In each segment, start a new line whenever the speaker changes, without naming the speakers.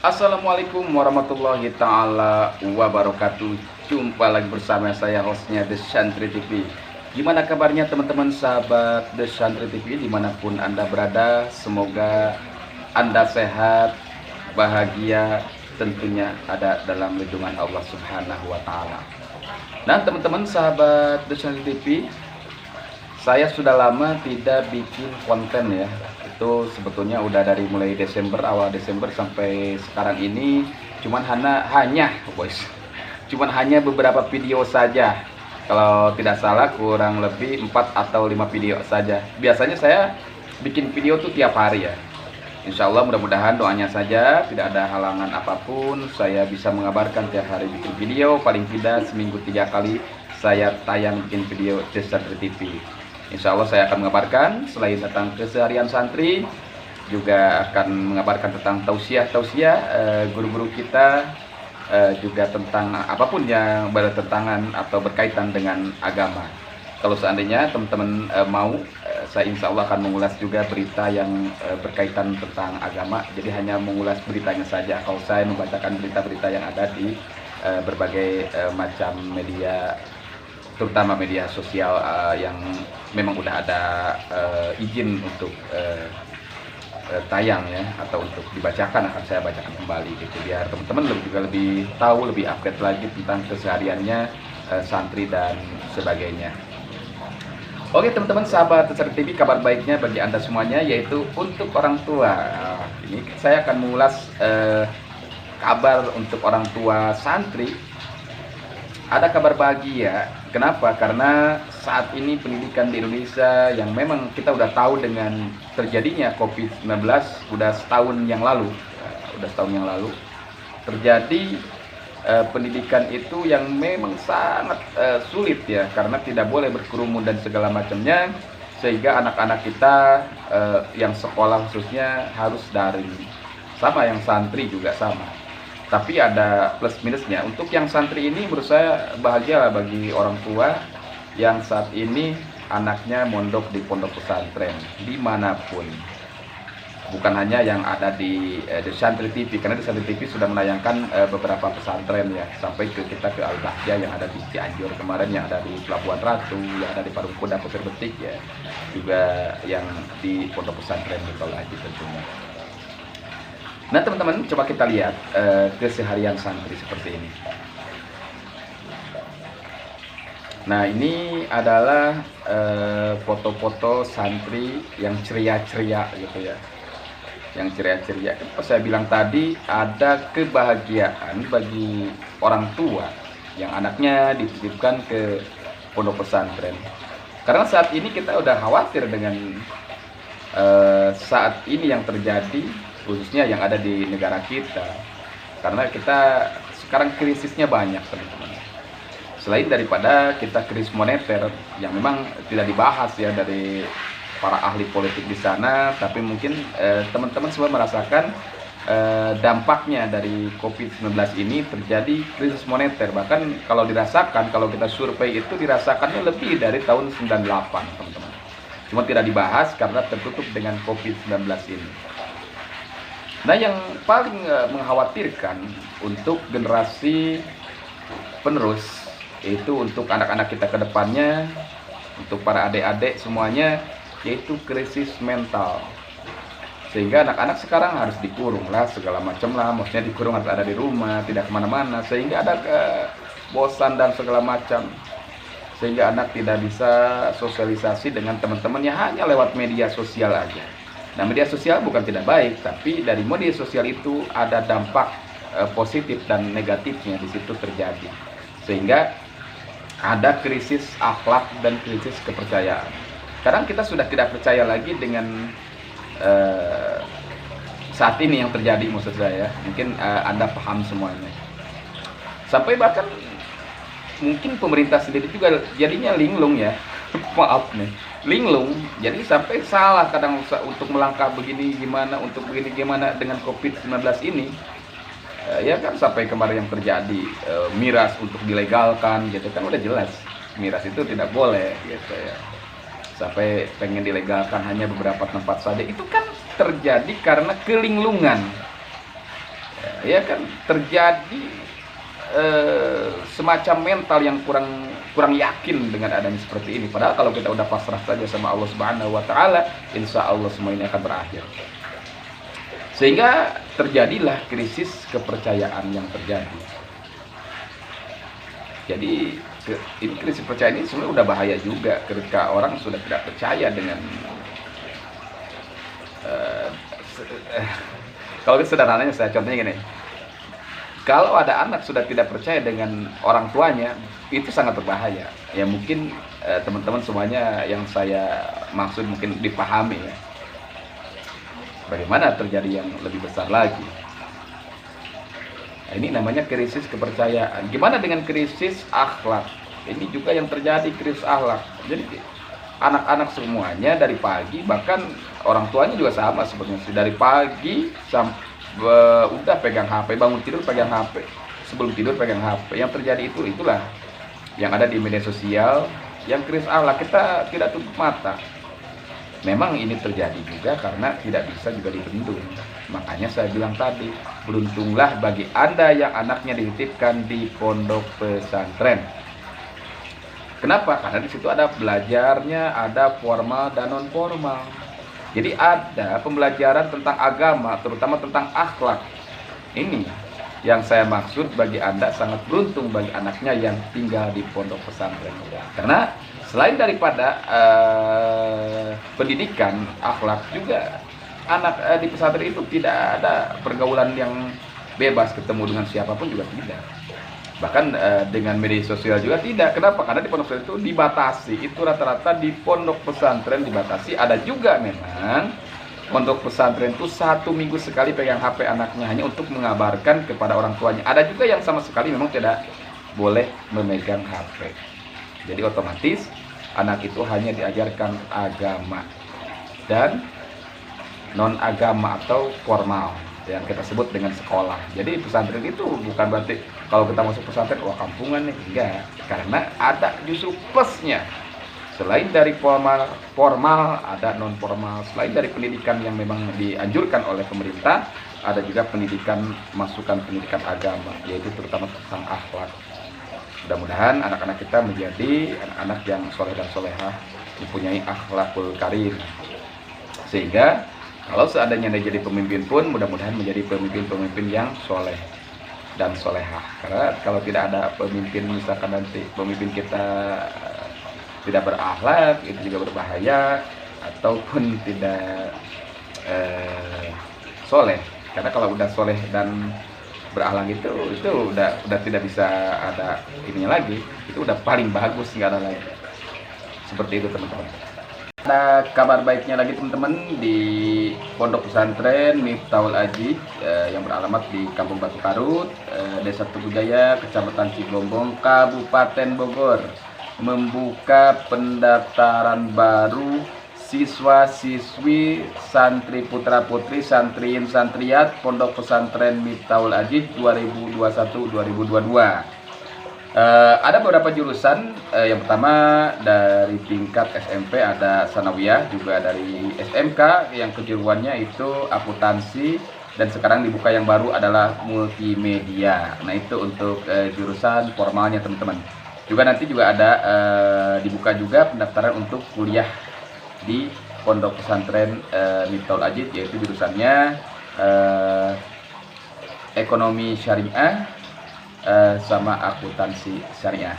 Assalamualaikum warahmatullahi ta'ala wabarakatuh. Jumpa lagi bersama saya, hostnya The Santri TV. Gimana kabarnya teman-teman sahabat The Santri TV dimanapun Anda berada? Semoga Anda sehat, bahagia, tentunya ada dalam lindungan Allah Subhanahu wa Ta'ala. Nah teman-teman sahabat The Santri TV, saya sudah lama tidak bikin konten ya. Itu sebetulnya udah dari mulai Desember, awal Desember sampai sekarang ini cuman hanya beberapa video saja. Kalau tidak salah kurang lebih 4 atau 5 video saja. Biasanya saya bikin video tuh tiap hari ya. Insya Allah mudah-mudahan doanya saja tidak ada halangan apapun, saya bisa mengabarkan tiap hari bikin video. Paling tidak seminggu 3 kali saya tayang bikin video di Santri TV. Insya Allah saya akan mengabarkan selain tentang keseharian santri, juga akan mengabarkan tentang tausiah guru-guru kita, juga tentang apapun yang bertentangan atau berkaitan dengan agama. Kalau seandainya teman-teman mau, saya insya Allah akan mengulas juga berita yang berkaitan tentang agama. Jadi hanya mengulas beritanya saja. Kalau saya membacakan berita-berita yang ada di berbagai macam media, terutama media sosial yang memang udah ada izin untuk tayang ya, atau untuk dibacakan, akan saya bacakan kembali gitu, biar teman-teman lebih tahu, lebih update lagi tentang kesehariannya santri dan sebagainya. Oke teman-teman sahabat Santri TV, kabar baiknya bagi Anda semuanya yaitu untuk orang tua. Ini saya akan mengulas kabar untuk orang tua santri. Ada kabar bahagia. Kenapa? Karena saat ini pendidikan di Indonesia yang memang kita udah tahu dengan terjadinya COVID-19 udah setahun yang lalu, terjadi pendidikan itu yang memang sangat sulit ya, karena tidak boleh berkerumun dan segala macamnya, sehingga anak-anak kita yang sekolah khususnya harus daring. Sama yang santri juga sama. Tapi ada plus minusnya. Untuk yang santri ini menurut saya bahagia lah bagi orang tua yang saat ini anaknya mondok di pondok pesantren dimanapun. Bukan hanya yang ada di The Santri TV, karena The Santri TV sudah menayangkan beberapa pesantren ya, sampai ke kita ke Al-Bahjah yang ada di Cianjur kemarin, yang ada di Pelabuhan Ratu, yang ada di Parung Kuda, Pasir Betik ya, juga yang di pondok pesantren Nurul Haji tentunya. Nah teman-teman, coba kita lihat keseharian santri seperti ini. Nah ini adalah foto-foto santri yang ceria-ceria gitu ya, yang ceria-ceria. Kenapa saya bilang tadi ada kebahagiaan bagi orang tua yang anaknya dititipkan ke pondok pesantren. Karena saat ini kita udah khawatir dengan saat ini yang terjadi, khususnya yang ada di negara kita, karena kita sekarang krisisnya banyak teman-teman. Selain daripada kita krisis moneter yang memang tidak dibahas ya dari para ahli politik di sana, tapi mungkin teman-teman semua merasakan dampaknya dari COVID-19 ini, terjadi krisis moneter. Bahkan kalau dirasakan, kalau kita survei itu dirasakannya lebih dari tahun 98 teman-teman. Cuma tidak dibahas karena tertutup dengan COVID-19 ini. Nah yang paling mengkhawatirkan untuk generasi penerus, yaitu untuk anak-anak kita ke depannya, untuk para adik-adik semuanya, yaitu krisis mental. Sehingga anak-anak sekarang harus dikurung lah, segala macam lah, maksudnya dikurung, harus ada di rumah, tidak kemana-mana, sehingga ada bosan dan segala macam. Sehingga anak tidak bisa sosialisasi dengan teman-temannya hanya lewat media sosial aja. Nah media sosial bukan tidak baik, tapi dari media sosial itu ada dampak positif dan negatifnya di situ terjadi, sehingga ada krisis akhlak dan krisis kepercayaan. Sekarang kita sudah tidak percaya lagi dengan saat ini yang terjadi, maksud saya. Mungkin Anda paham semuanya. Sampai bahkan mungkin pemerintah sendiri juga jadinya linglung ya. Maaf nih, linglung. Jadi sampai salah kadang untuk melangkah begini gimana, untuk begini gimana dengan COVID-19 ini. Ya kan sampai kemarin yang terjadi miras untuk dilegalkan gitu kan, udah jelas miras itu tidak boleh gitu ya. Sampai pengen dilegalkan hanya beberapa tempat saja, itu kan terjadi karena kelinglungan. ya kan terjadi semacam mental yang kurang yakin dengan adanya seperti ini. Padahal kalau kita udah pasrah saja sama Allah Subhanahu wa taala, insya Allah semua ini akan berakhir. Sehingga terjadilah krisis kepercayaan yang terjadi. Jadi ini krisis percaya ini sebenarnya udah bahaya juga ketika orang sudah tidak percaya dengan kalau sederhananya saya contohnya gini, kalau ada anak sudah tidak percaya dengan orang tuanya, itu sangat berbahaya. Ya mungkin teman-teman semuanya yang saya maksud mungkin dipahami ya. Bagaimana terjadi yang lebih besar lagi? Nah, ini namanya krisis kepercayaan. Gimana dengan krisis akhlak? Ini juga yang terjadi, krisis akhlak. Jadi anak-anak semuanya dari pagi, bahkan orang tuanya juga sama sebenarnya. Dari pagi sampai udah pegang HP, bangun tidur pegang HP, sebelum tidur pegang HP. Yang terjadi itulah yang ada di media sosial, yang krisis akhlak. Kita tidak tutup mata. Memang ini terjadi juga karena tidak bisa juga dibendung. Makanya saya bilang tadi, beruntunglah bagi Anda yang anaknya dititipkan di pondok pesantren. Kenapa? Karena di situ ada belajarnya, ada formal dan non formal. Jadi ada pembelajaran tentang agama, terutama tentang akhlak. Ini yang saya maksud, bagi Anda sangat beruntung bagi anaknya yang tinggal di pondok pesantren. Karena selain daripada pendidikan akhlak, juga anak di pesantren itu tidak ada pergaulan yang bebas, ketemu dengan siapapun juga tidak. Bahkan dengan media sosial juga tidak. Kenapa? Karena di pondok pesantren itu dibatasi. Itu rata-rata di pondok pesantren dibatasi. Ada juga memang pondok pesantren itu 1 minggu sekali pegang HP anaknya, hanya untuk mengabarkan kepada orang tuanya. Ada juga yang sama sekali memang tidak boleh memegang HP. Jadi otomatis anak itu hanya diajarkan agama dan non agama atau formal yang kita sebut dengan sekolah. Jadi pesantren itu bukan berarti kalau kita masuk pesantren wah kampungan nih, enggak, karena ada justru plusnya. Selain dari formal ada non formal. Selain dari pendidikan yang memang dianjurkan oleh pemerintah, ada juga pendidikan, masukan pendidikan agama, yaitu terutama tentang akhlak. Mudah-mudahan anak-anak kita menjadi anak-anak yang soleh dan solehah, mempunyai akhlakul karim, sehingga kalau seandainya dia jadi pemimpin pun mudah-mudahan menjadi pemimpin-pemimpin yang soleh dan solehah. Karena kalau tidak ada pemimpin, misalkan nanti pemimpin kita tidak berakhlak, itu juga berbahaya, ataupun tidak soleh. Karena kalau udah soleh dan berakhlak itu udah tidak bisa ada ininya lagi, itu udah paling bagus, nggak ada lagi. Seperti itu teman-teman. Ada kabar baiknya lagi teman-teman, di pondok pesantren Miftahul Ajid yang beralamat di Kampung Batu Karut, Desa Tugu Jaya, Kecamatan Cigombong, Kabupaten Bogor, membuka pendaftaran baru siswa-siswi, santri putra-putri, santriin santriat Pondok Pesantren Miftahul Ajid 2021-2022. Ada beberapa jurusan. Yang pertama dari tingkat SMP ada sanawiyah, juga dari SMK yang kejuruannya itu akuntansi, dan sekarang dibuka yang baru adalah multimedia. Nah itu untuk jurusan formalnya teman-teman. Juga nanti juga ada dibuka juga pendaftaran untuk kuliah di Pondok Pesantren Miftahul Ajid, yaitu jurusannya ekonomi syariah sama akuntansi syariah.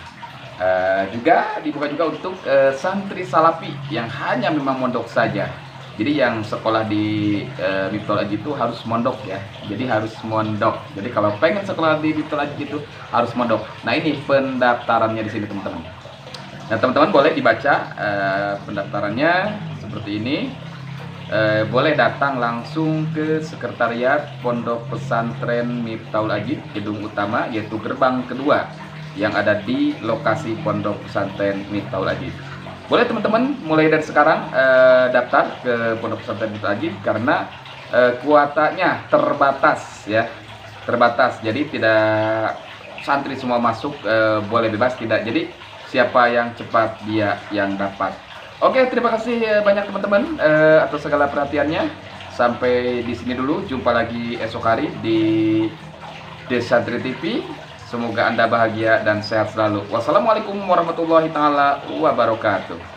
Juga dibuka juga untuk santri salafi yang hanya memang mondok saja. Jadi yang sekolah di Miftahul Ajid itu harus mondok ya. Jadi harus mondok. Jadi kalau pengen sekolah di Miftahul Ajid itu harus mondok. Nah ini pendaftarannya di sini teman-teman. Nah teman-teman boleh dibaca pendaftarannya seperti ini. Boleh datang langsung ke sekretariat Pondok Pesantren Miftahul Ajid gedung utama, yaitu gerbang kedua yang ada di lokasi Pondok Pesantren Miftahul Ajid. Boleh teman-teman mulai dari sekarang daftar ke Pondok Pesantren Miftahul Ajid, karena kuotanya terbatas ya, terbatas. Jadi tidak santri semua masuk, boleh bebas, tidak. Jadi siapa yang cepat dia yang dapat. Oke, terima kasih banyak teman-teman atas segala perhatiannya. Sampai di sini dulu. Jumpa lagi esok hari di Desantri TV. Semoga Anda bahagia dan sehat selalu. Wassalamualaikum warahmatullahi taala wabarakatuh.